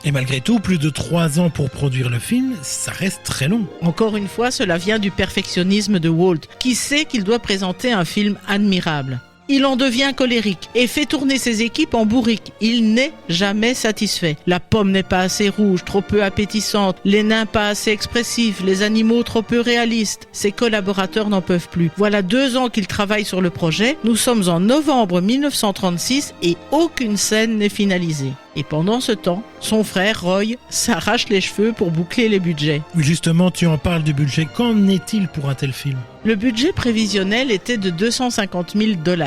Et malgré tout, plus de 3 ans pour produire le film, ça reste très long. Encore une fois, cela vient du perfectionnisme de Walt, qui sait qu'il doit présenter un film admirable. Il en devient colérique et fait tourner ses équipes en bourrique. Il n'est jamais satisfait. La pomme n'est pas assez rouge, trop peu appétissante, les nains pas assez expressifs, les animaux trop peu réalistes. Ses collaborateurs n'en peuvent plus. Voilà 2 ans qu'il travaille sur le projet. Nous sommes en novembre 1936 et aucune scène n'est finalisée. Et pendant ce temps, son frère Roy s'arrache les cheveux pour boucler les budgets. Oui, justement, tu en parles du budget. Qu'en est-il pour un tel film ? Le budget prévisionnel était de 250 000 $.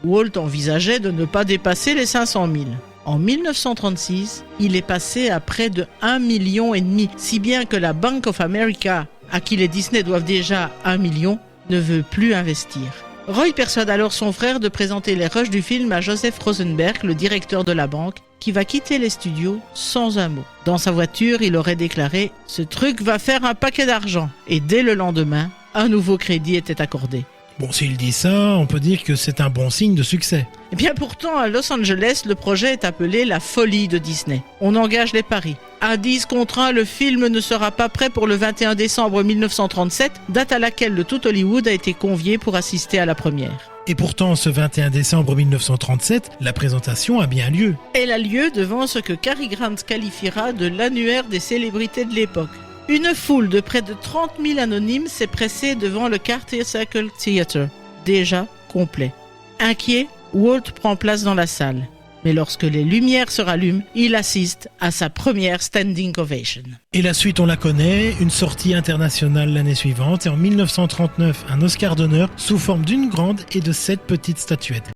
Walt envisageait de ne pas dépasser les 500 000. En 1936, il est passé à près de 1,5 million, si bien que la Bank of America, à qui les Disney doivent déjà 1 million, ne veut plus investir. Roy persuade alors son frère de présenter les rushs du film à Joseph Rosenberg, le directeur de la banque, qui va quitter les studios sans un mot. Dans sa voiture, il aurait déclaré « Ce truc va faire un paquet d'argent ». Et dès le lendemain, un nouveau crédit était accordé. Bon, s'il dit ça, on peut dire que c'est un bon signe de succès. Et bien pourtant, à Los Angeles, le projet est appelé la folie de Disney. On engage les paris. À 10 contre 1, le film ne sera pas prêt pour le 21 décembre 1937, date à laquelle le tout Hollywood a été convié pour assister à la première. Et pourtant, ce 21 décembre 1937, la présentation a bien lieu. Elle a lieu devant ce que Cary Grant qualifiera de l'annuaire des célébrités de l'époque. Une foule de près de 30 000 anonymes s'est pressée devant le Cartier Circle Theatre, déjà complet. Inquiet, Walt prend place dans la salle. Mais lorsque les lumières se rallument, il assiste à sa première standing ovation. Et la suite, on la connaît, une sortie internationale l'année suivante et en 1939, un Oscar d'honneur sous forme d'une grande et de 7 petites statuettes.